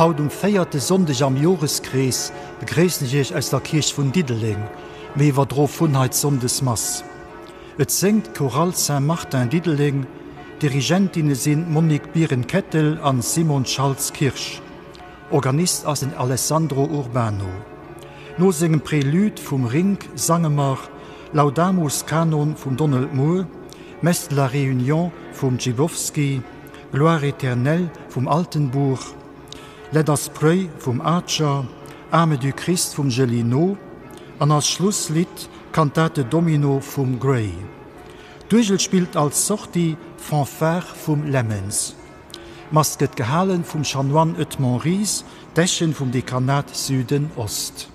Haut 4. Sonntag am Joreskreis begräßne ich aus der Kirche von Dideling, wie wir drauf von heute Sonntagsmass. Et singt Choral Saint-Martin Dideling, Dirigentinnen sind Monique Bieren-Kettel an Simon Charles Kirsch. Organist as den Alessandro Urbano. No singen Prelude vom Ring sangen wir Laudamus Canon vom Donald Moore, Messe de la Réunion vom Djibowski, Gloire éternelle vom Altenburg, Let us pray vom Archer, Arme du Christ vom Gelino, und als Schlusslied Cantate Domino vom Gray. Durchel spielt als Sortie Fanfare vom Lemmens. Masket gehalen vom Chanoine Edmond Ries, Dächen vom Dekanat Süden Ost.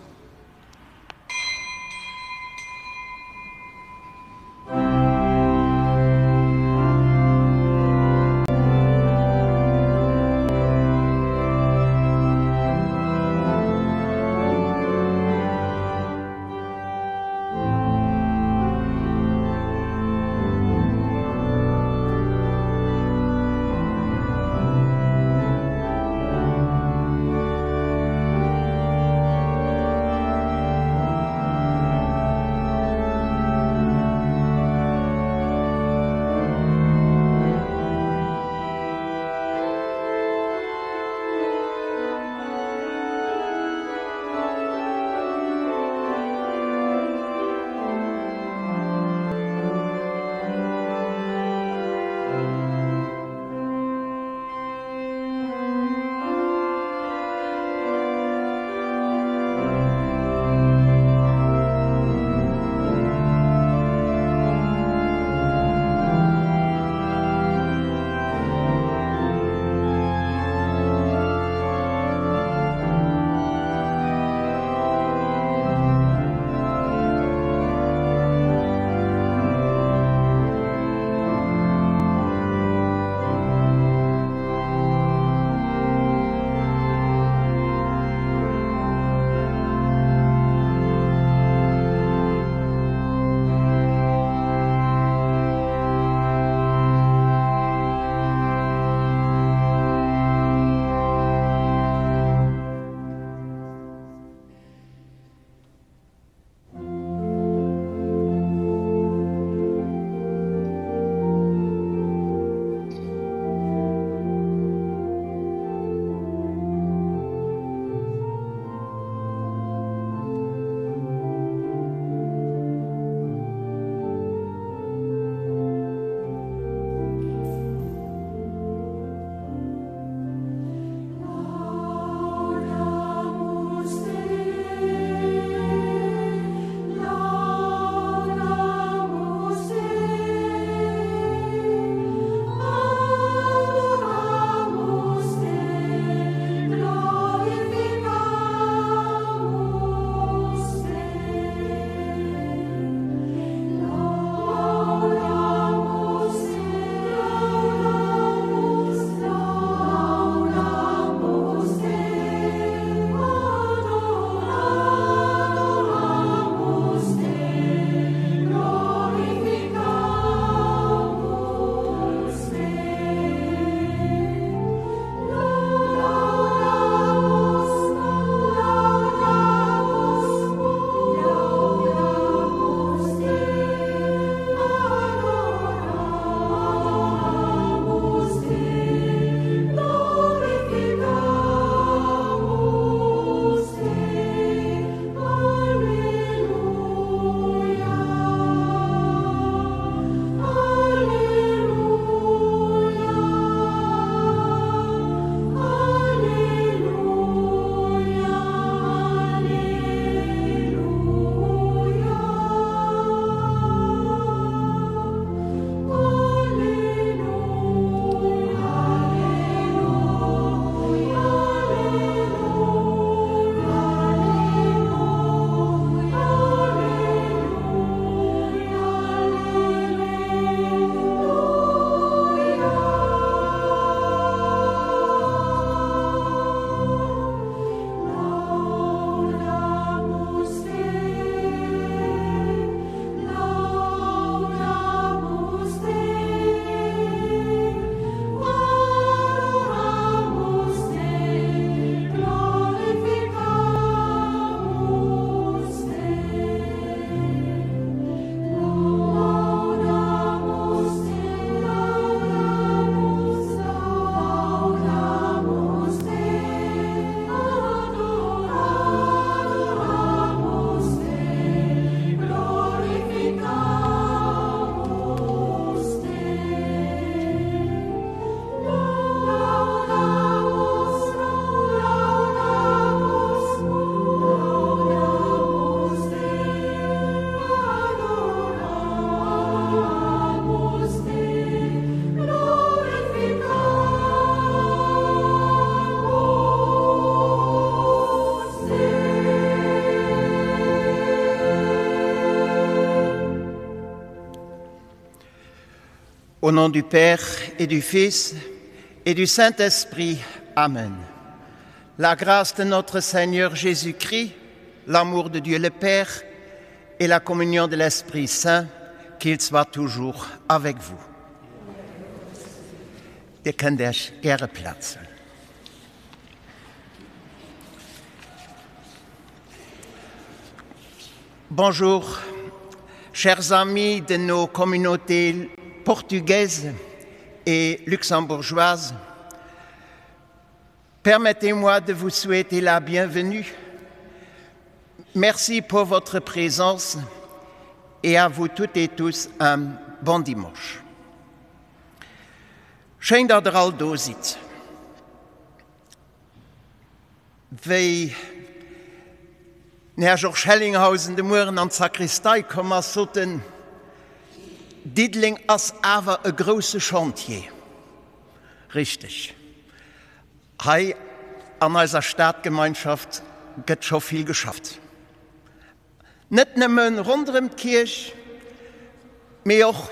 Au nom du Père et du Fils et du Saint-Esprit. Amen. La grâce de notre Seigneur Jésus-Christ, l'amour de Dieu le Père et la communion de l'Esprit Saint, qu'il soit toujours avec vous. Ihr könnt euch gerne platzen. Bonjour, chers amis de nos communautés portugaises et luxembourgeoises. Permettez-moi de vous souhaiter la bienvenue. Merci pour votre présence et à vous toutes et tous un bon dimanche. Schön, dat all do zit. Wéi Herr Georg Schellinghausen de Muren an Sakristei kommmer soten, Diedling ass awer e grosse Chantier. Richtig. Hei an eiser Stadtgemeinschaft gëtt scho viel geschafft. Net nëmmen rundem Kirch, méi och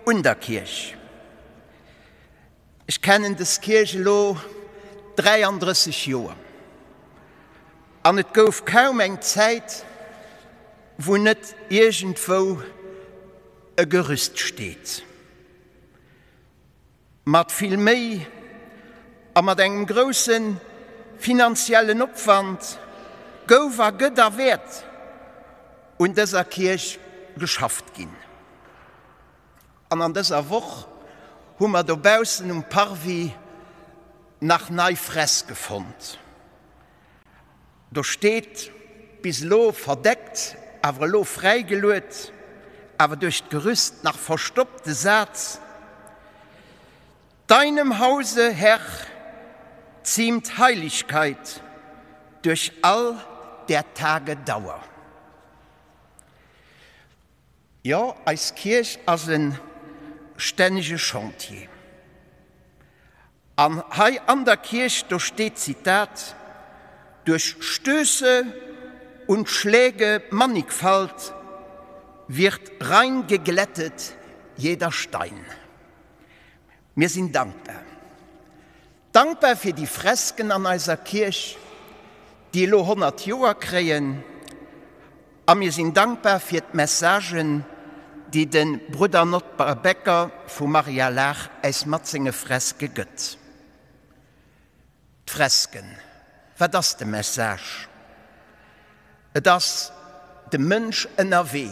unter Kirch. Ich kenne das Kirchelo 33 Jahre. Und es gouf kaum eng Zeit, wo nicht irgendwo ein Gerüst steht. Mit viel mehr, aber mit einem großen finanziellen Aufwand, gouf a götter Wert und dieser Kirche geschafft gin. Und an dieser Woche haben wir da draußen um Parvi nach Neufress gefunden. Da steht, bis lo verdeckt, aber lo freigelöst, aber durch das Gerüst nach verstoppte Satz. Deinem Hause, Herr, ziemt Heiligkeit durch all der Tage Dauer. Ja, als Kirche als ein ständige Chantier. An der Kirche da steht Zitat: Durch Stöße und Schläge mannigfalt wird rein geglättet jeder Stein. Wir sind dankbar. Dankbar für die Fresken an unserer Kirche, die lo 100 Jahre kriegen. Und wir sind dankbar für die Messagen, die den Bruder Notbar Becker von Maria Lach als Matzinge Freske gött. Die Fresken, was ist die Message? Das ist der Mensch NRW.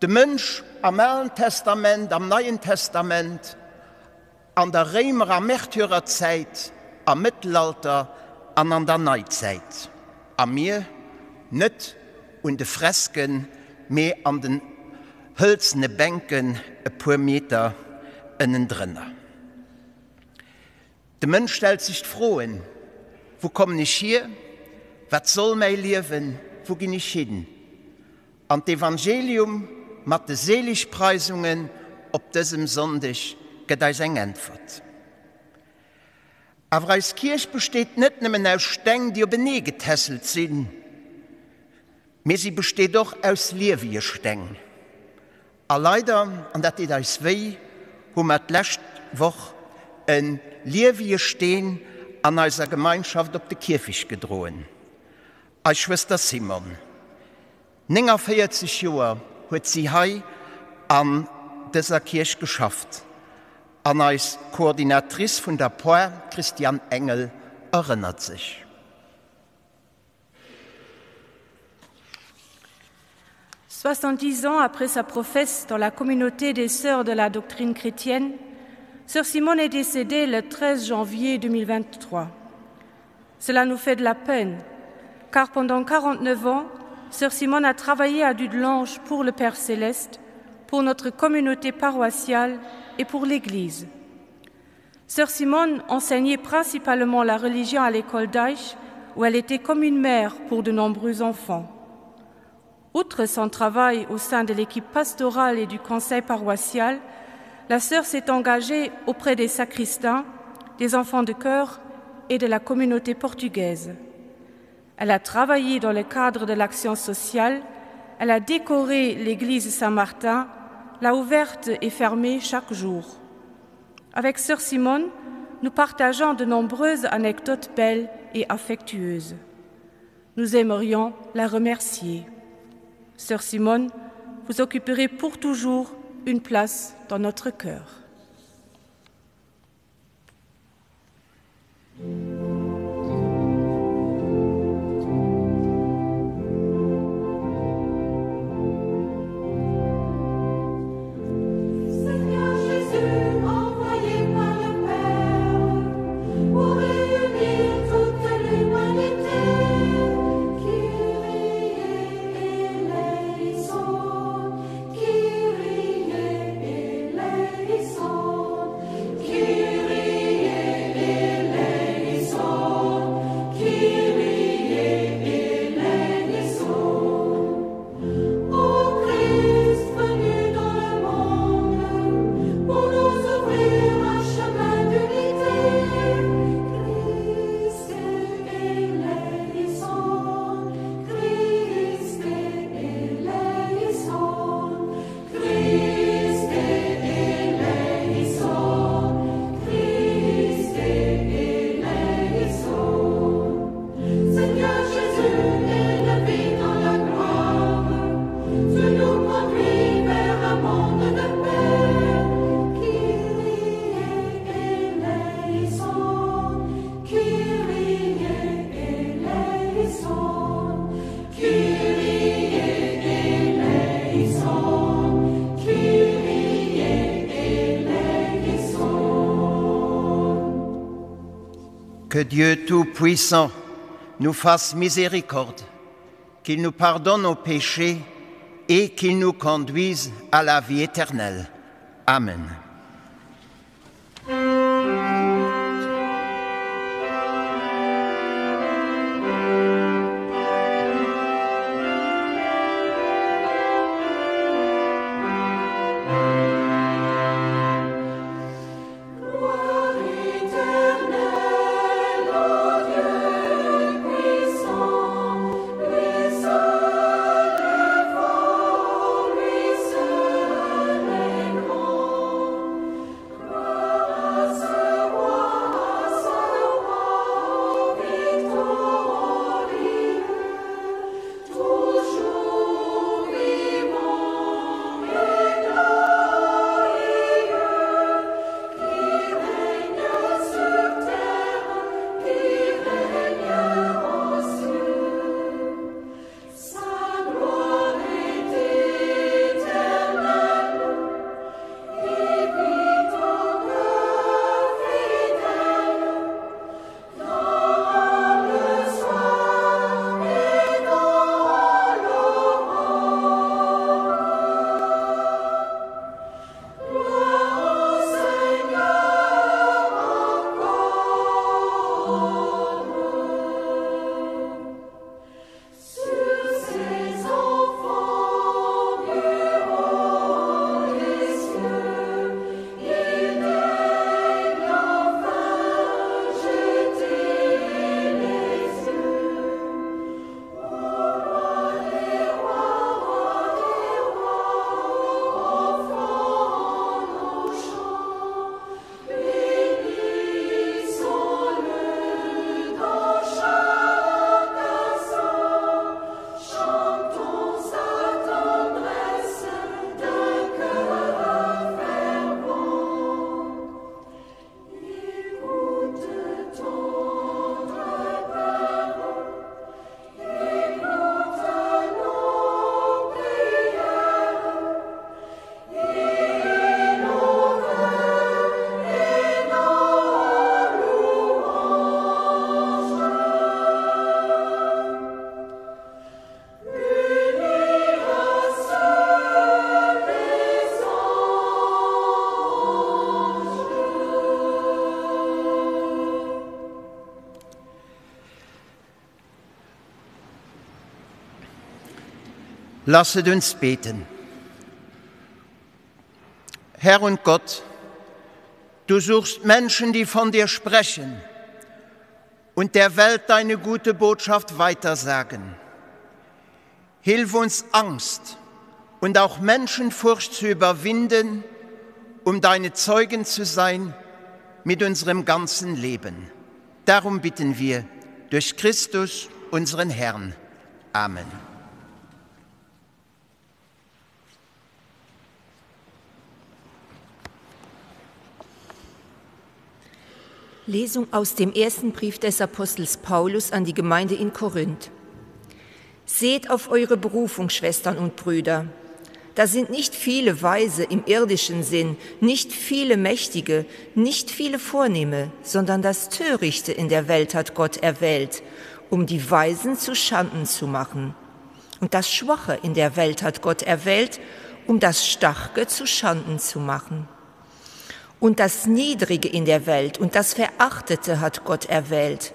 Der Mensch am Alten Testament, am Neuen Testament, an der Römer Märtyrerzeit, am Mittelalter und an der Neuzeit. An mir nicht und die Fresken mehr an den hölzerne Bänken ein paar Meter innen drinnen. Der Mensch stellt sich die Fragen: Wo komme ich hier? Was soll mein Leben? Wo gehe ich hin? Und das Evangelium mit den Seligpreisungen auf diesem Sonntag gibt uns eine Antwort. Aber als Kirche besteht nicht nur aus Steinen, die oben getesselt sind, aber sie besteht auch aus Lehrwiesteinen. Und leider, und das ist uns weh, haben wir letzte Woche ein Lehrwiestein an unserer Gemeinschaft auf der Kirche gedrohen. Als Schwester Simon. 49 Jahre hat sie hier an dieser Kirche geschafft. Und als Koordinatrice von der POR, Christian Engel, erinnert sich. 70 ans après sa professe dans la communauté des Sœurs de la doctrine chrétienne, Sœur Simone est décédée le 13 janvier 2023. Cela nous fait de la peine, car pendant 49 ans, Sœur Simone a travaillé à Dudelange pour le Père Céleste, pour notre communauté paroissiale et pour l'Église. Sœur Simone enseignait principalement la religion à l'école d'Aïch, où elle était comme une mère pour de nombreux enfants. Outre son travail au sein de l'équipe pastorale et du conseil paroissial, la sœur s'est engagée auprès des sacristains, des enfants de chœur et de la communauté portugaise. Elle a travaillé dans le cadre de l'action sociale, elle a décoré l'église Saint-Martin, la ouverte et fermée chaque jour. Avec sœur Simone, nous partageons de nombreuses anecdotes belles et affectueuses. Nous aimerions la remercier. Sœur Simone, vous occuperez pour toujours une place dans notre cœur. Que Dieu Tout-Puissant nous fasse miséricorde, qu'il nous pardonne nos péchés et qu'il nous conduise à la vie éternelle. Amen. Lasset uns beten. Herr und Gott, du suchst Menschen, die von dir sprechen und der Welt deine gute Botschaft weitersagen. Hilf uns, Angst und auch Menschenfurcht zu überwinden, um deine Zeugen zu sein mit unserem ganzen Leben. Darum bitten wir durch Christus, unseren Herrn. Amen. Lesung aus dem ersten Brief des Apostels Paulus an die Gemeinde in Korinth. Seht auf eure Berufung, Schwestern und Brüder. Da sind nicht viele Weise im irdischen Sinn, nicht viele Mächtige, nicht viele Vornehme, sondern das Törichte in der Welt hat Gott erwählt, um die Weisen zu Schanden zu machen. Und das Schwache in der Welt hat Gott erwählt, um das Starke zu Schanden zu machen. Und das Niedrige in der Welt und das Verachtete hat Gott erwählt,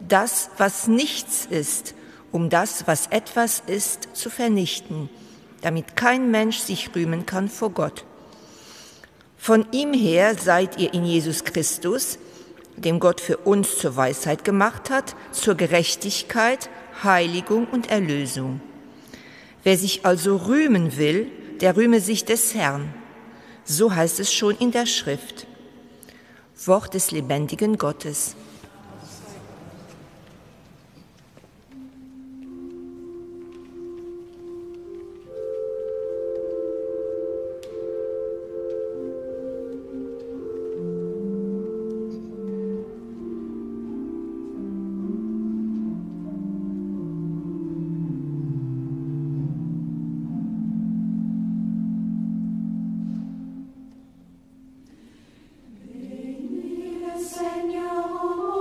das, was nichts ist, um das, was etwas ist, zu vernichten, damit kein Mensch sich rühmen kann vor Gott. Von ihm her seid ihr in Jesus Christus, dem Gott für uns zur Weisheit gemacht hat, zur Gerechtigkeit, Heiligung und Erlösung. Wer sich also rühmen will, der rühme sich des Herrn. So heißt es schon in der Schrift. Wort des lebendigen Gottes. Señor.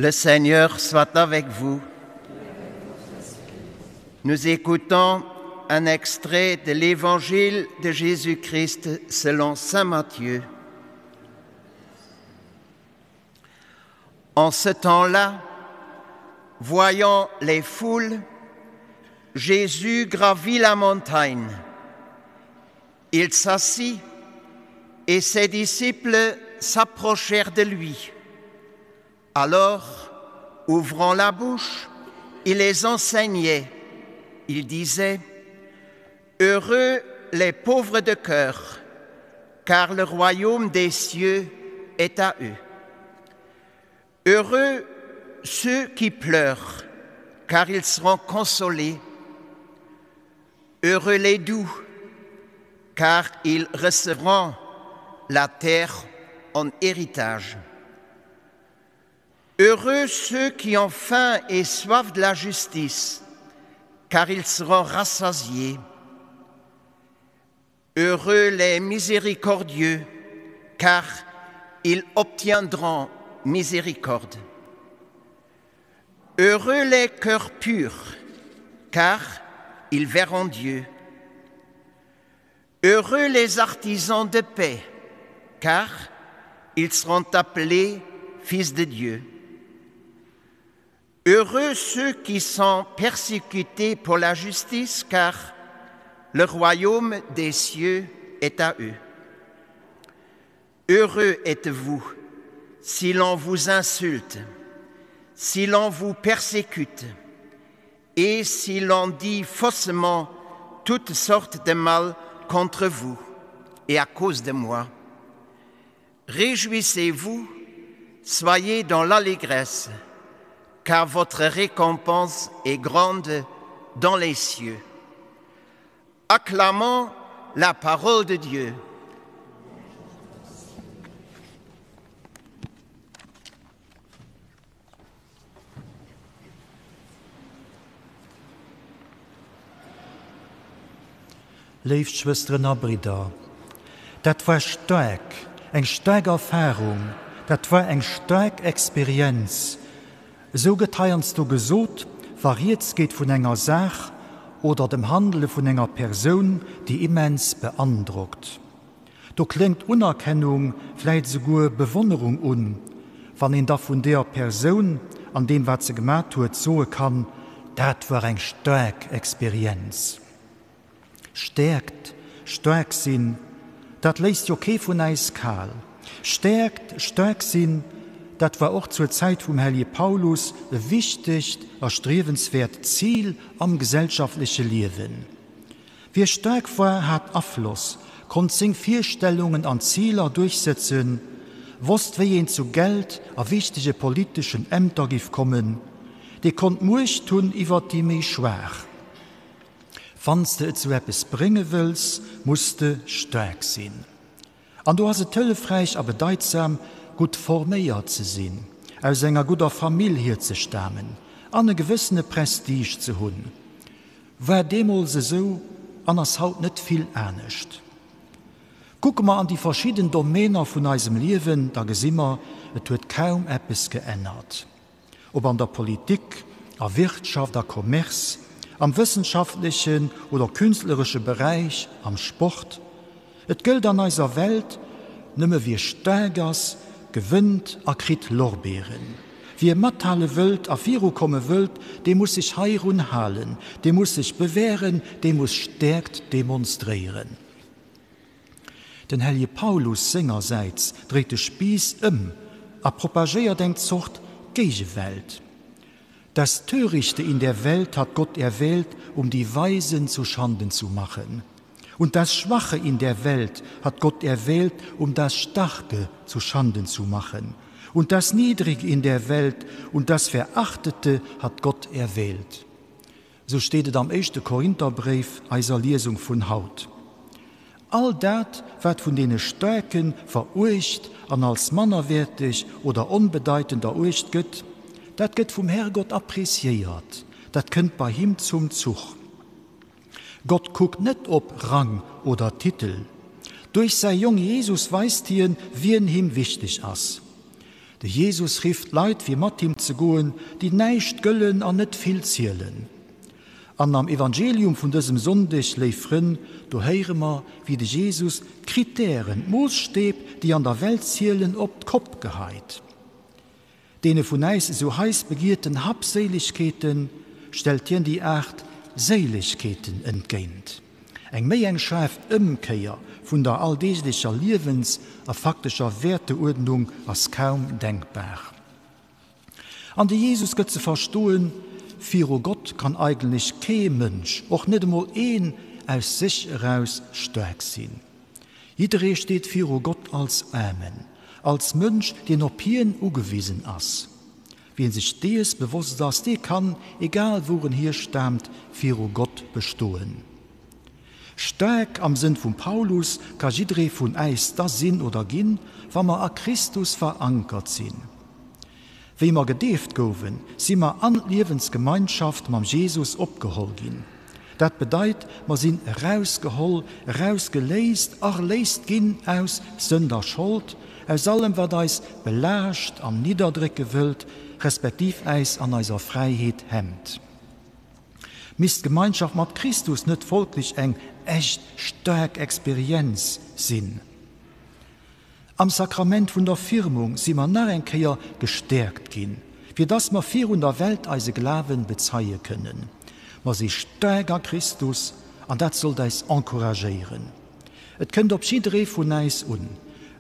Le Seigneur soit avec vous. Nous écoutons un extrait de l'Évangile de Jésus-Christ selon saint Matthieu. En ce temps-là, voyant les foules, Jésus gravit la montagne. Il s'assit et ses disciples s'approchèrent de lui. Alors, ouvrant la bouche, il les enseignait. Il disait: Heureux les pauvres de cœur, car le royaume des cieux est à eux. Heureux ceux qui pleurent, car ils seront consolés. Heureux les doux, car ils recevront la terre en héritage. Heureux ceux qui ont faim et soif de la justice, car ils seront rassasiés. Heureux les miséricordieux, car ils obtiendront miséricorde. Heureux les cœurs purs, car ils verront Dieu. Heureux les artisans de paix, car ils seront appelés fils de Dieu. Heureux ceux qui sont persécutés pour la justice, car le royaume des cieux est à eux. Heureux êtes-vous si l'on vous insulte, si l'on vous persécute et si l'on dit faussement toutes sortes de mal contre vous et à cause de moi. Réjouissez-vous, soyez dans l'allégresse, car votre récompense est grande dans les cieux. Acclamons la parole de Dieu. Liebe Schwestern und Brüder, das war stark, eine starke Erfahrung, das war eine starke Experienz. So geteilt du gesot, variiert geht von einer Sache oder dem Handeln von einer Person, die immens beeindruckt. Du klingt Unerkennung, vielleicht sogar Bewunderung wenn ihn da von der Person, an dem, was sie gemacht hat, so kann, das war eine starke Experienz. Stark sein, das lässt ja kein von uns kahl. Stark sein, das war auch zur Zeit vom Heiligen Paulus ein wichtig, erstrebenswertes Ziel am gesellschaftlichen Leben. Wer stark war, hat Abfluss, konnte seine Vorstellungen an Ziele durchsetzen, wusste, wie ihn zu Geld a wichtige politischen Ämter kommen, die konnte Murch tun über die mehr schwer. Wann's du zu etwas bringen willst, musst du stark sein. Und du hast es hilfreich, aber bedeutsam, gut formiert zu sein, aus einer guten Familie zu stammen, eine gewisse Prestige zu haben. War demals so, anders haut nicht viel ernst. Gucken wir an die verschiedenen Domänen von unserem Leben, da sehen wir, es wird kaum etwas geändert. Ob an der Politik, der Wirtschaft, der Kommerz, am wissenschaftlichen oder künstlerischen Bereich, am Sport. Es gilt an unserer Welt, nimmer wie Steigers, gewinnt, kriegt Lorbeeren. Wie materielle Welt auf Viro kommen will, dem muss sich heirun halen, dem muss sich bewähren, dem muss stärkt demonstrieren. Den Heilige Paulus seinerseits dreht den Spieß propagiert den Zucht Gegenwelt. Das Törichte in der Welt hat Gott erwählt, um die Weisen zu Schanden zu machen. Und das Schwache in der Welt hat Gott erwählt, um das Starke zu Schanden zu machen. Und das Niedrige in der Welt und das Verachtete hat Gott erwählt. So steht es am 1. Korintherbrief, einer Lesung von Haut. All das, was von denen Stärken verurcht und als mannerwertig oder unbedeutender Urcht geht, das geht vom Herrgott appreciiert. Das kommt bei ihm zum Zug. Gott guckt nicht ob Rang oder Titel. Durch sein Jung Jesus weist ihn, wie ihm wichtig ist. De Jesus rief Leid wie Mattim zu goen, die neicht göllen an net viel zielen. An am Evangelium von diesem Sonntag leifrin, do heirema, wie de Jesus Kriterien, Moosstäb, die an der Welt zielen, op Kopf geheit. Dene von eis so heiß begierten Habseligkeiten stellt jen die Art Seligkeiten entgeint. Eng méi eng schreift Keier vun der alldeeslicher Liwens a faktischer Werteordnung as kaum denkbar. An de Jesus gëtt ze verstohlen, Firo Gott kann eigentlich kein Mensch, auch nicht einmal ein aus sich heraus stark sein. Jeder steht Firo Gott als Amen, als Mensch, den auf ihn angewiesen ist. Wen sich des bewusst ist, der kann, egal worin hier stammt, Firo Gott bestehen. Stark am Sinn von Paulus kann jeder von eis das Sinn oder gehen, wenn wir an Christus verankert sind. Wie wir gedeft gowen, sind wir an Lebensgemeinschaft mit Jesus abgeholt gin. Das bedeutet, wir sind rausgeholt, rausgelöst, erlöst gin aus Sünder Schuld, aus allem, was uns belastet, am niederdrücken will, respektiv uns an unserer Freiheit hemmt. Misst Gemeinschaft mit Christus nicht folglich eng echt stark Experienz sind. Am Sakrament von der Firmung sind wir nach ein Kehr gestärkt gehen, für das wir 400 Welt als Glauben bezeichnen können. Wir sind stärker Christus und das soll das encouragieren. Es könnt auf jeder von uns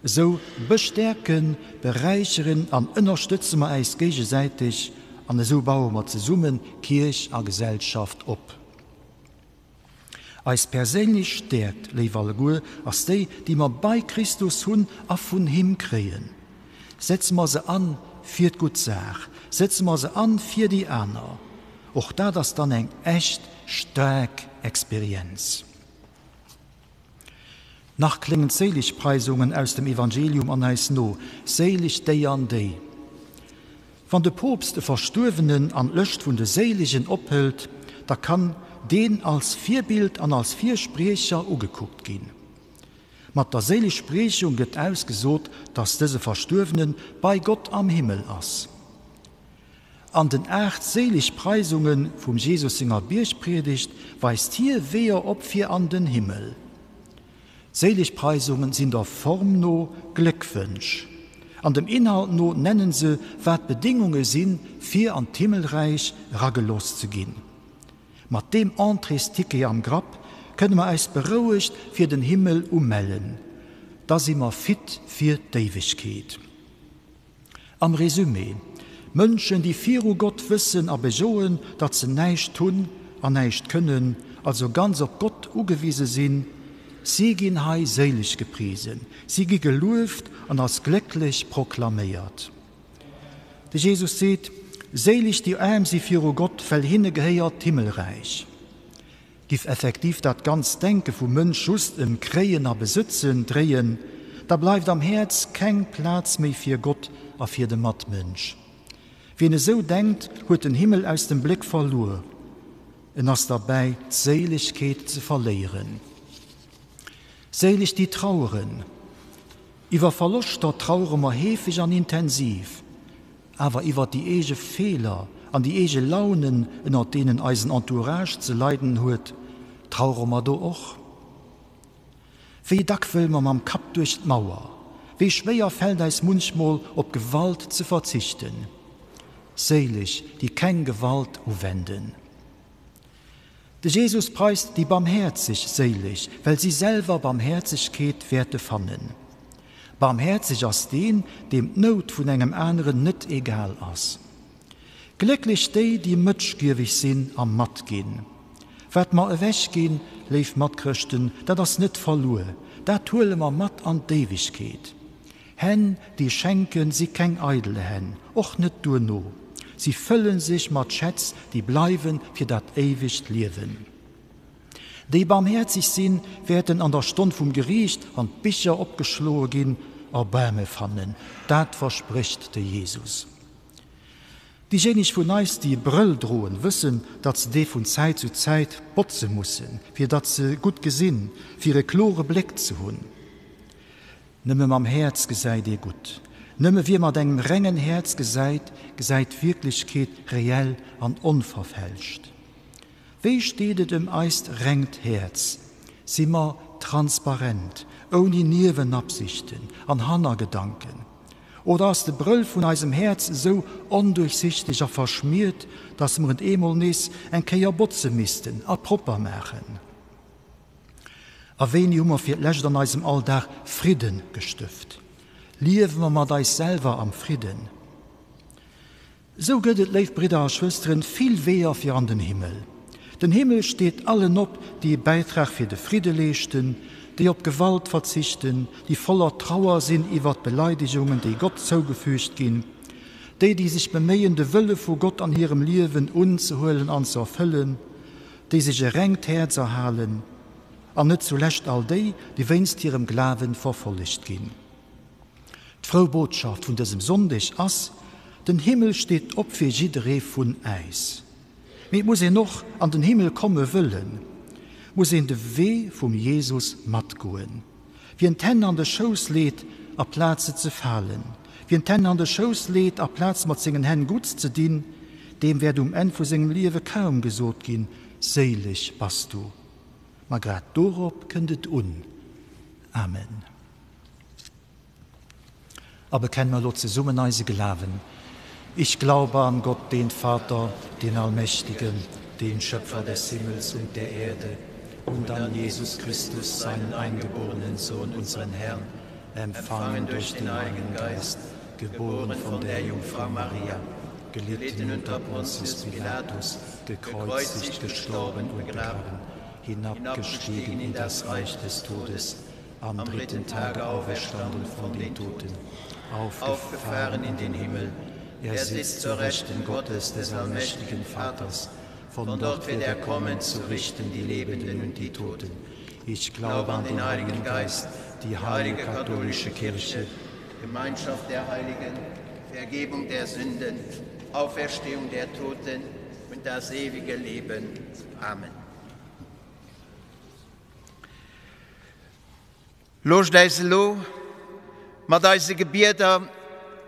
so bestärken, bereichern und unterstützen wir uns gegenseitig und so bauen wir zusammen Kirche und Gesellschaft auf. Als persönlich stärkt, lieber gut, als die wir bei Christus haben, auch von ihm kriegen. Setzen wir sie an für die gute Sache, setzen wir sie an für die anderen. Auch da das dann eine echt starke Experienz. Nach klingen Seligpreisungen aus dem Evangelium an uns noch, selig die an die. Wenn der Papst den Verstorbenen an Löscht von den Seligen abhält, da kann den als Vierbild an als Viersprecher angeguckt gehen. Mit der Seligsprechung wird ausgesucht, dass diese Verstorbenen bei Gott am Himmel ist. An den 8 Seligpreisungen vom Jesusinger Birchpredigt weist hier wer ob für an den Himmel. Seligpreisungen sind der Form no Glückwünsch. An dem Inhalt no nennen sie, was Bedingungen sind, für an Himmelreich ragelos zu gehen. Mit dem Entreesticket am Grab können wir uns beruhigt für den Himmel ummelden. Da sind wir fit für die Ewigkeit. Am Resümee: Menschen, die für Gott wissen, aber bejahen, dass sie nichts tun und nichts können, also ganz auf Gott angewiesen sind, sie gehen hei selig gepriesen, sie gehen gelobt und als glücklich proklamiert. Der Jesus sagt: Selig die Armen sie für Gott, weil hinne gehört Himmelreich. Gif effektiv dat ganz Denken vom Mensch just im Krähen a Besitzen drehen, da bleibt am Herz kein Platz mehr für Gott a für den Matmensch. Wenn er so denkt, hat den Himmel aus dem Blick verloren und ist dabei die Seligkeit zu verlieren. Selig die Trauren. Über Verlust trauern wir häufig und intensiv. Aber über die eigenen Fehler, an die eigenen Launen, in denen unser Entourage zu leiden hat, trauern wir da auch. Wie Dack will man am Kap durch die Mauer? Wie schwer fällt es manchmal, auf Gewalt zu verzichten? Selig, die kein Gewalt aufwenden. Der Jesus preist die barmherzig selig, weil sie selber Barmherzigkeit Werte fanden. Barmherzig ist den, dem Not von einem anderen nicht egal ist. Glücklich die mitgierig sind, am Matt gehen. Wird mal weggehen, lebt Mattchristen, da das nicht verloren. Da holen wir Matt an die Ewigkeit. Hen, die schenken sie kein Eidle hen, auch nicht du no. Sie füllen sich mit Schätz, die bleiben für das ewig Leben. Die barmherzig sind, werden an der Stunde vom Gericht an Bücher abgeschlagen gehen, Erbarme fanden. Das verspricht der Jesus. Diejenigen von uns, die Brüll drohen, wissen, dass sie die von Zeit zu Zeit putzen müssen, für dass sie gut gesehen, für ihre klare Blick zu haben. Nimm am Herz sei dir gut. Nëmme wie mat engem rengen Herz gesäit Wirklichkeit reell an unverfälscht. Wie steht dem eist rengt Herz? Simmer transparent, ohne Nervenabsichten, an Hannergedanken. Oder ist der Brüll von eisem Herz so undurchsichtiger verschmiert, dass wir in emol nis en Keier botze missten, a proper machen. A wen Hummer fir lächt an eisem Alldach Frieden gestüft. Liewen wir mat eis selber am Frieden. So gëtt leif Brider a Schwestern viel weher fir an den Himmel. Den Himmel steht allen op, die Beitrag fir de Friede lechten, die op Gewalt verzichten, die voller Trauer sinn iwwer Beleidigungen, die Gott zougefügt gin, die sich bemeiende Wëlle vu Gott an ihrem Liewen unzuholen an zu erfüllen, die sich errengt herzerhalen, an net zuletzt all die weinst ihrem Glauben verfolligt gin. D'Frau Botschaft vun diesem Sonntag ass, den Himmel steht op fir jidere vun Eis. Mit muss noch an den Himmel komme wëllen, muss de Weh vom Jesus mat goen. Wie ein Tenn an der Schoß lädt, a Platze zu fallen. Wie ein Tenn an der Schoß lädt, a Platz mat zingen Herrn gut zu dienen, dem werd End vu segem Liewe kaum gesot gin, selig bist du. Ma grad dorop kündet Amen. Aber kennen wir lotze Summeneise Glaven. Ich glaube an Gott, den Vater, den Allmächtigen, den Schöpfer des Himmels und der Erde, und an Jesus Christus, seinen eingeborenen Sohn, unseren Herrn, empfangen durch den Heiligen Geist, geboren von der Jungfrau Maria, gelitten unter Pontius Pilatus, gekreuzigt, gestorben und begraben, hinabgestiegen in das Reich des Todes, am dritten Tage auferstanden von den Toten, aufgefahren in den Himmel. Er sitzt zur Rechten Gottes, des allmächtigen Vaters. Von dort wird er kommen, zu richten die Lebenden und die Toten. Ich glaube an den Heiligen Geist, die heilige katholische Kirche, Gemeinschaft der Heiligen, Vergebung der Sünden, Auferstehung der Toten und das ewige Leben. Amen. Los deise lo, mat deise Gebierder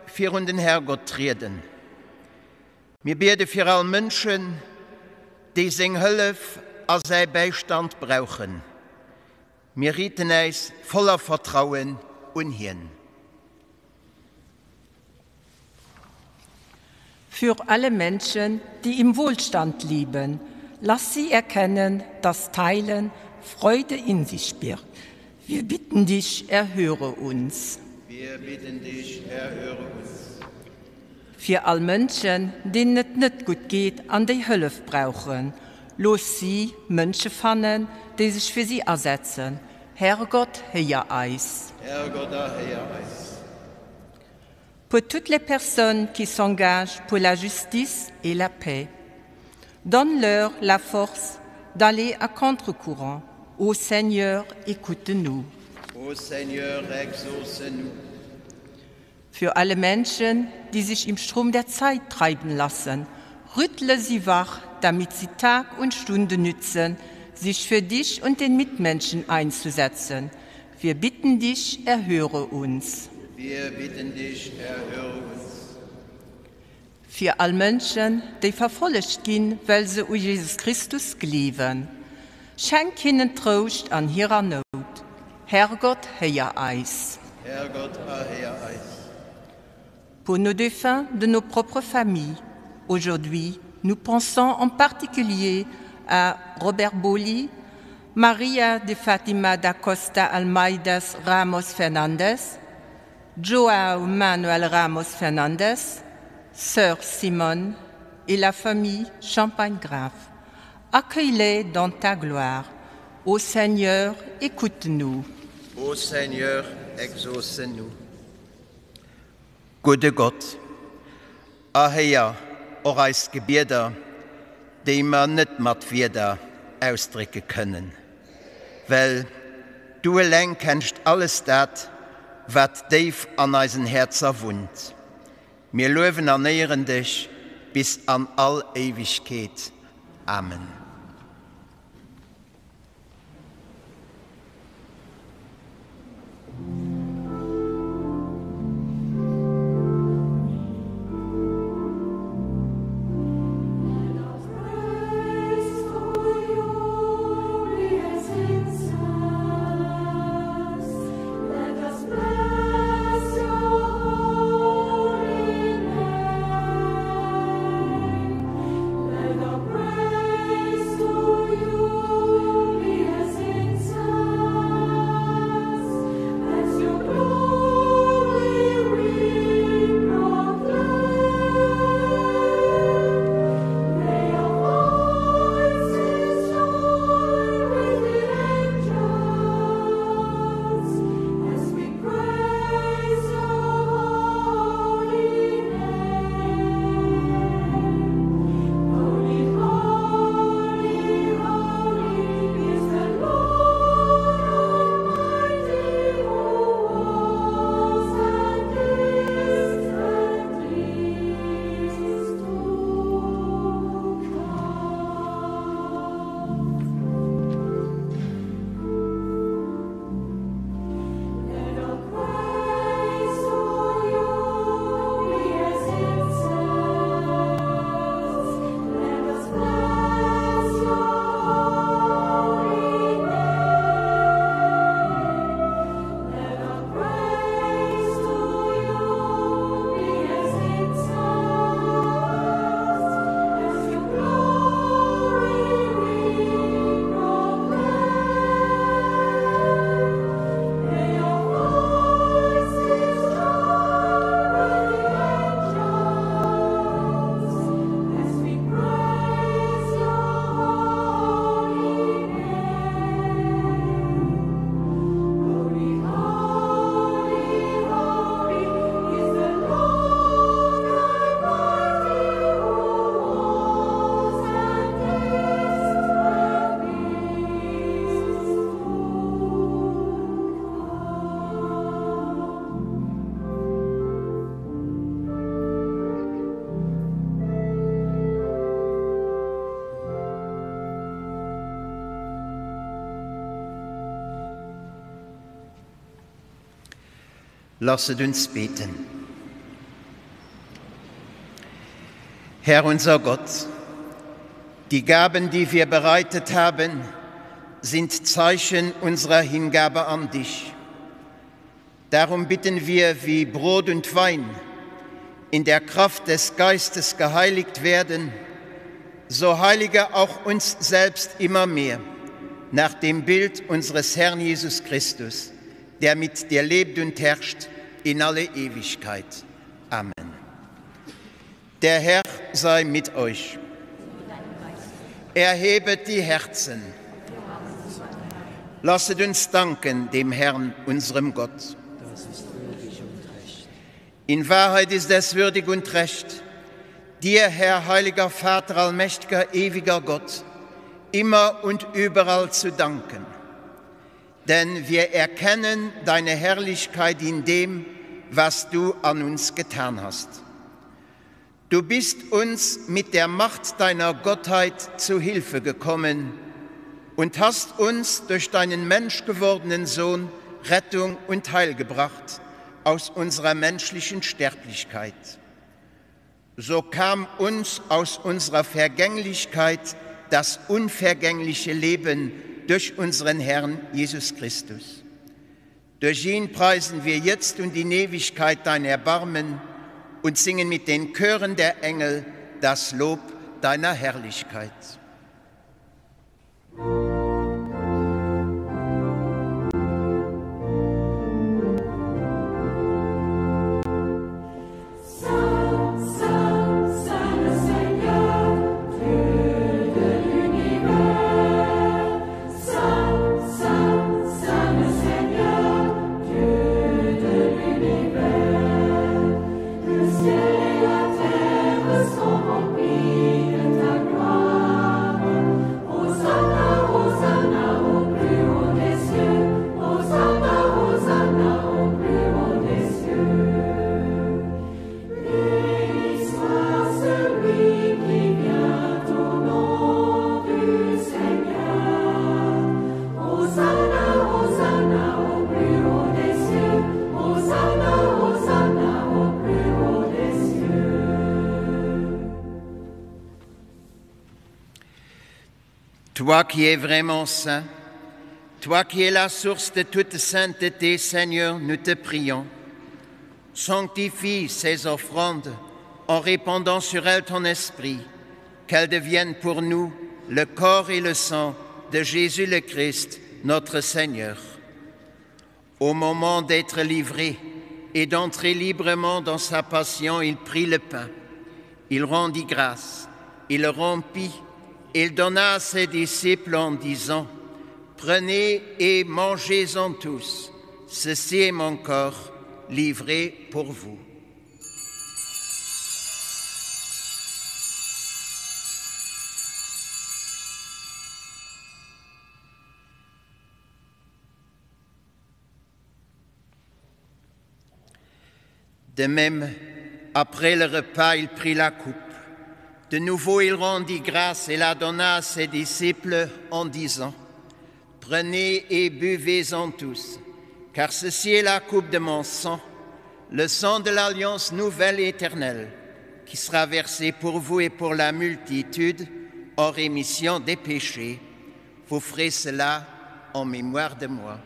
fir den Herrgott treten. Mir bete fir all Menschen, die sing Hëllef a sei Beistand brauchen. Mir rieten eis voller Vertrauen und Hirn. Für alle Menschen, die im Wohlstand leben, lass sie erkennen, dass Teilen Freude in sich birgt. Wir bitten dich, erhöre uns. Wir bitten dich, erhöre uns. Für all Menschen, denen es nicht gut geht, an die Hilfe brauchen, los sie Menschen fannen, die sich für sie ersetzen. Herrgott, heia eis. Herrgott, heia eis. Pour toutes les personnes qui s'engagent pour la justice et la paix, donne-leur la force d'aller à contre-courant. Ô Seigneur, écoute-nous. Ô Seigneur, exauce-nous. Für alle Menschen, die sich im Strom der Zeit treiben lassen, rüttle sie wach, damit sie Tag und Stunde nützen, sich für dich und den Mitmenschen einzusetzen. Wir bitten dich, erhöre uns. Wir bitten dich, erhöre uns. Für alle Menschen, die verfolgt gehen, weil sie u Jesus Christus glauben, schenk ihnen Trost an ihrer Not. Herrgott, heia eis. Herrgott, heia eis. Pour nos défunts de nos propres familles, aujourd'hui, nous pensons en particulier à Robert Boli, Maria de Fatima da Costa Almeidas Ramos Fernandez, Joao Manuel Ramos Fernandez, Sœur Simone et la famille Champagne-Grave. Accueille-les dans ta gloire. Ô Seigneur, écoute-nous. Ô Seigneur, exauce-nous. Gute Gott, aheia, oreis Gebirder, die man nicht mat wieder ausdrücken können. Weil du allein kennst alles das, was tief an eisen Herzen wohnt. Wir löwen ernähren dich bis an all Ewigkeit. Amen. Lasset uns beten. Herr unser Gott, die Gaben, die wir bereitet haben, sind Zeichen unserer Hingabe an dich. Darum bitten wir, wie Brot und Wein in der Kraft des Geistes geheiligt werden, so heilige auch uns selbst immer mehr, nach dem Bild unseres Herrn Jesus Christus, der mit dir lebt und herrscht in alle Ewigkeit. Amen. Der Herr sei mit euch. Erhebet die Herzen. Lasset uns danken dem Herrn, unserem Gott. In Wahrheit ist es würdig und recht, dir, Herr, heiliger Vater, allmächtiger, ewiger Gott, immer und überall zu danken. Denn wir erkennen deine Herrlichkeit in dem, was du an uns getan hast. Du bist uns mit der Macht deiner Gottheit zu Hilfe gekommen und hast uns durch deinen menschgewordenen Sohn Rettung und Heil gebracht aus unserer menschlichen Sterblichkeit. So kam uns aus unserer Vergänglichkeit das unvergängliche Leben durch unseren Herrn Jesus Christus. Durch ihn preisen wir jetzt und in Ewigkeit dein Erbarmen und singen mit den Chören der Engel das Lob deiner Herrlichkeit. Toi qui es vraiment saint, toi qui es la source de toute sainteté, Seigneur, nous te prions. Sanctifie ces offrandes en répandant sur elles ton esprit, qu'elles deviennent pour nous le corps et le sang de Jésus le Christ, notre Seigneur. Au moment d'être livré et d'entrer librement dans sa passion, il prit le pain, il rendit grâce, il le rompit, il donna à ses disciples en disant, « Prenez et mangez-en tous, ceci est mon corps livré pour vous. » De même, après le repas, il prit la coupe. De nouveau, il rendit grâce et la donna à ses disciples en disant, « Prenez et buvez-en tous, car ceci est la coupe de mon sang, le sang de l'alliance nouvelle et éternelle, qui sera versé pour vous et pour la multitude en rémission des péchés. Vous ferez cela en mémoire de moi. »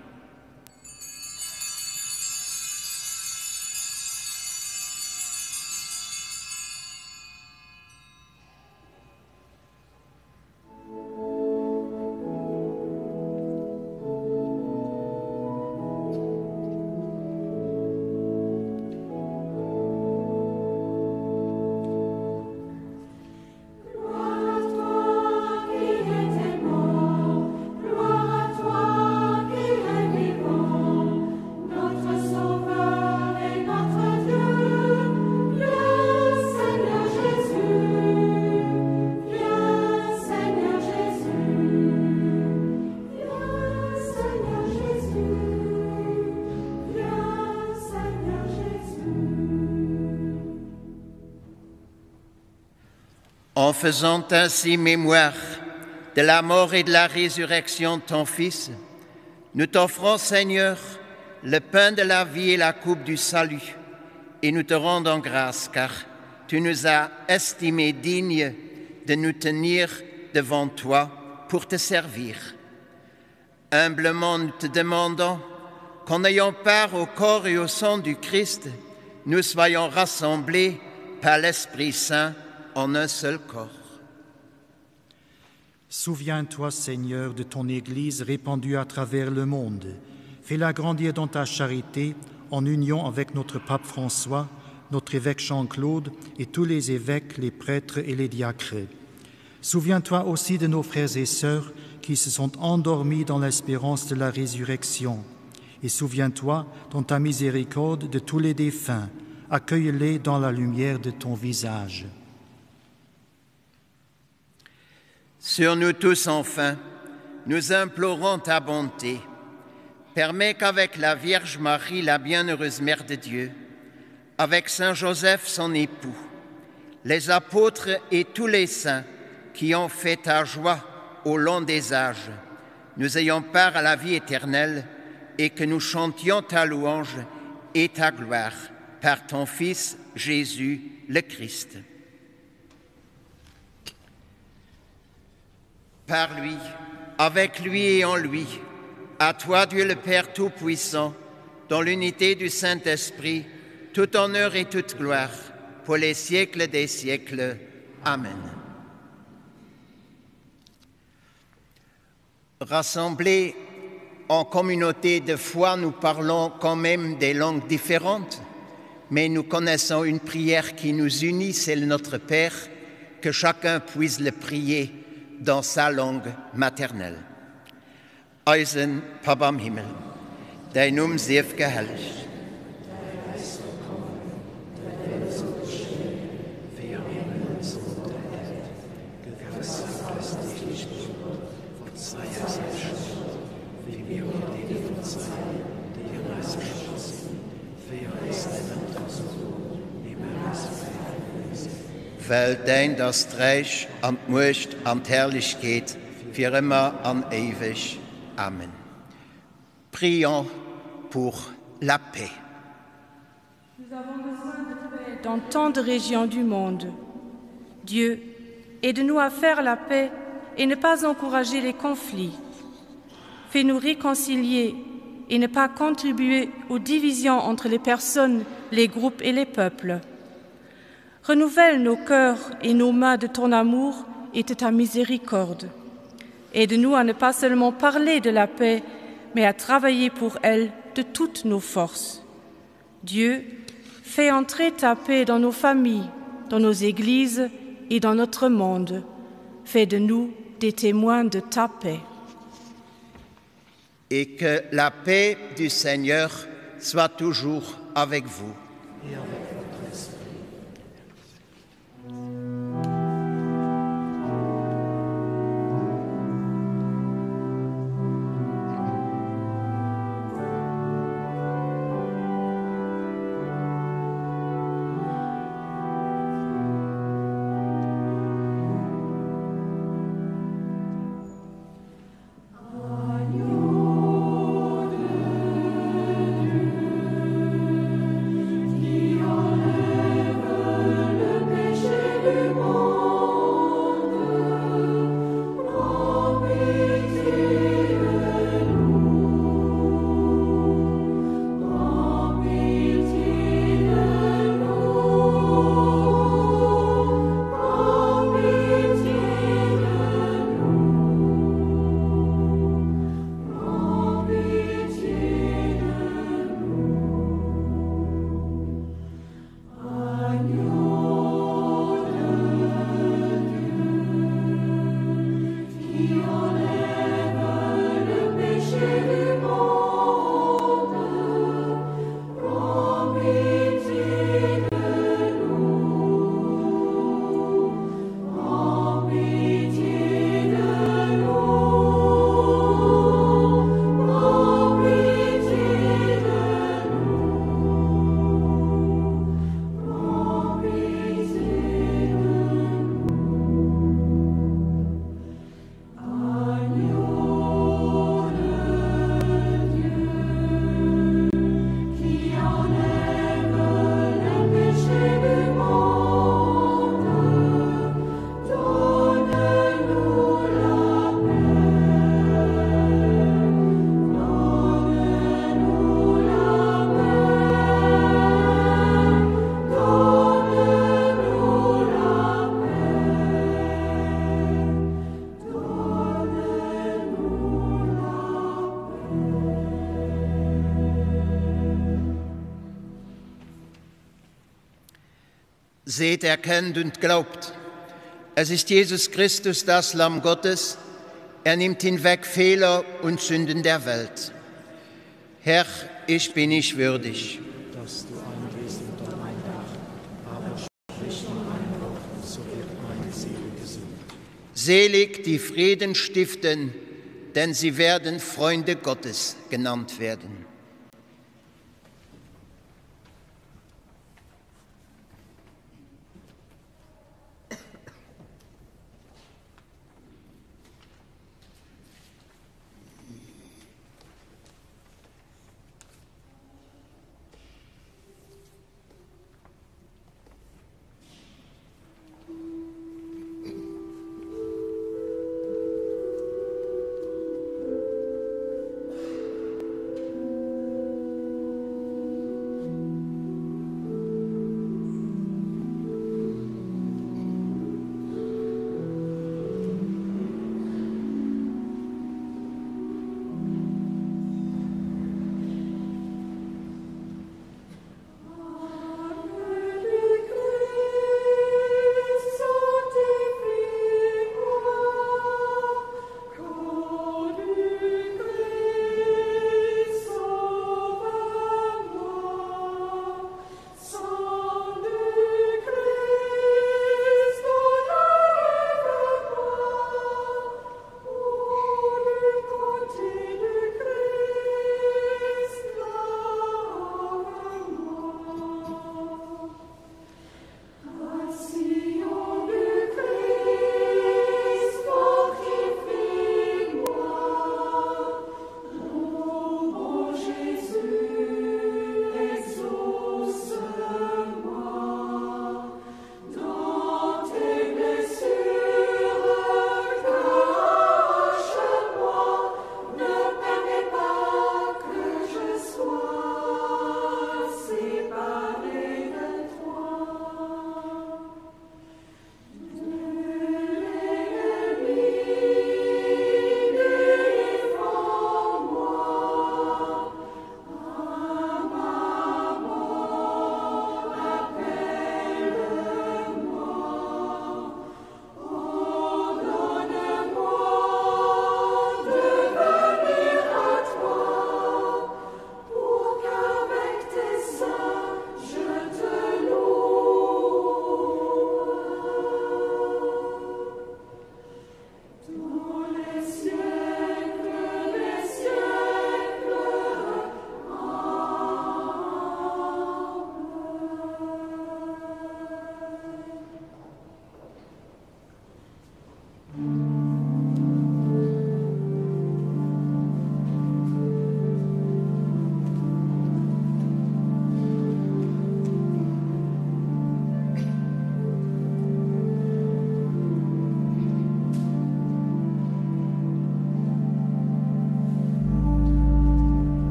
En faisant ainsi mémoire de la mort et de la résurrection de ton Fils, nous t'offrons, Seigneur, le pain de la vie et la coupe du salut, et nous te rendons grâce car tu nous as estimés dignes de nous tenir devant toi pour te servir. Humblement, nous te demandons qu'en ayant part au corps et au sang du Christ, nous soyons rassemblés par l'Esprit Saint en un seul corps. Souviens-toi, Seigneur, de ton Église répandue à travers le monde. Fais-la grandir dans ta charité en union avec notre pape François, notre évêque Jean-Claude et tous les évêques, les prêtres et les diacres. Souviens-toi aussi de nos frères et sœurs qui se sont endormis dans l'espérance de la résurrection. Et souviens-toi, dans ta miséricorde, de tous les défunts. Accueille-les dans la lumière de ton visage. Sur nous tous, enfin, nous implorons ta bonté. Permets qu'avec la Vierge Marie, la bienheureuse Mère de Dieu, avec Saint Joseph, son époux, les apôtres et tous les saints qui ont fait ta joie au long des âges, nous ayons part à la vie éternelle et que nous chantions ta louange et ta gloire par ton Fils Jésus le Christ. Par lui, avec lui et en lui, à toi Dieu le Père Tout-Puissant, dans l'unité du Saint-Esprit, tout honneur et toute gloire, pour les siècles des siècles. Amen. Rassemblés en communauté de foi, nous parlons quand même des langues différentes, mais nous connaissons une prière qui nous unit, c'est le Notre Père, que chacun puisse le prier dans sa langue maternelle. Eisen Papa im Himmel, dein Name sief geheiligt. Weil dein das Reich an Macht an Herrlichkeit für immer an ewig. Amen. Prions pour la paix. Nous avons besoin de paix dans tant de régions du monde. Dieu, aide-nous à faire la paix et ne pas encourager les conflits. Fais-nous réconcilier et ne pas contribuer aux divisions entre les personnes, les groupes et les peuples. Renouvelle nos cœurs et nos mains de ton amour et de ta miséricorde. Aide-nous à ne pas seulement parler de la paix, mais à travailler pour elle de toutes nos forces. Dieu, fais entrer ta paix dans nos familles, dans nos églises et dans notre monde. Fais de nous des témoins de ta paix. Et que la paix du Seigneur soit toujours avec vous. Et avec votre esprit. Dio Seht, erkennt und glaubt. Es ist Jesus Christus, das Lamm Gottes. Er nimmt hinweg Fehler und Sünden der Welt. Herr, ich bin nicht würdig, dass du eingehst unter mein Dach, aber sprich nur ein Wort, so wird meine Seele gesund. Selig, die Frieden stiften, denn sie werden Freunde Gottes genannt werden.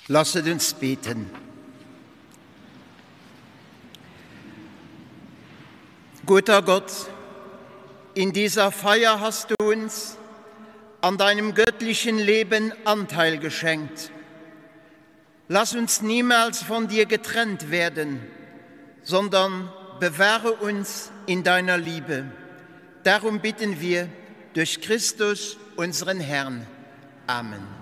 Lasset uns beten. Guter Gott, In dieser Feier hast du uns an deinem göttlichen Leben Anteil geschenkt. Lass uns niemals von dir getrennt werden, sondern bewahre uns in deiner Liebe. Darum bitten wir durch Christus, unseren Herrn. Amen.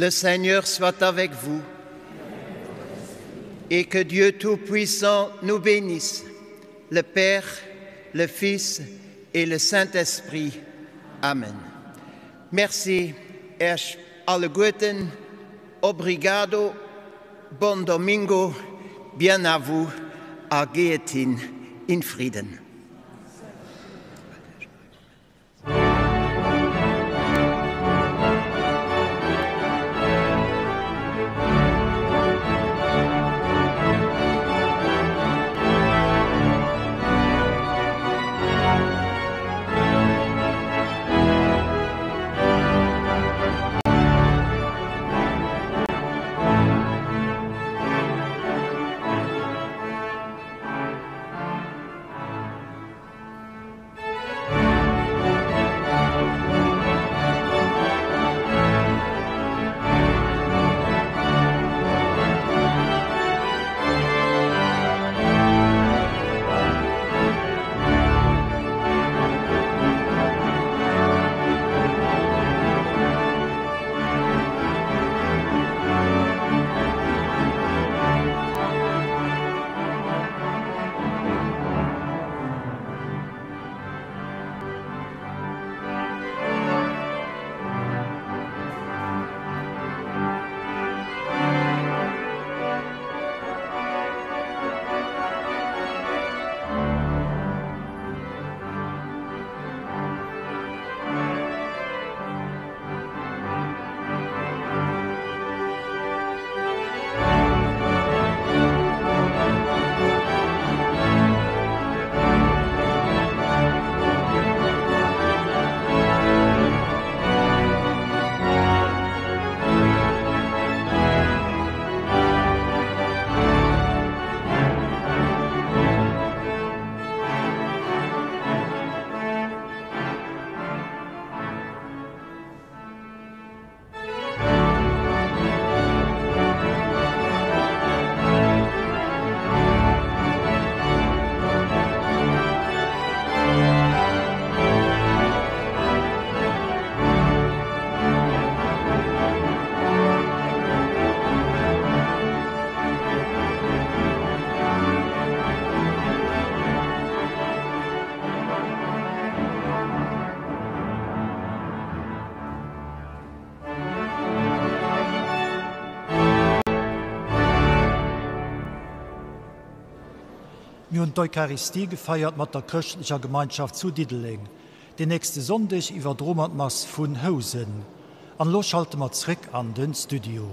Le Seigneur soit avec vous et que Dieu Tout-Puissant nous bénisse, le Père, le Fils et le Saint-Esprit. Amen. Merci, alle Guten, obrigado, bon domingo, bien à vous, geht in Frieden. mir und d'Eucharistie gefeiert mat der christlicher Gemeinschaft zu Dideling. Den nächste Sonntag iwwer Dromatmas vun Hausen. An lo schalte mat zrick an den Studio.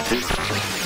Thank you.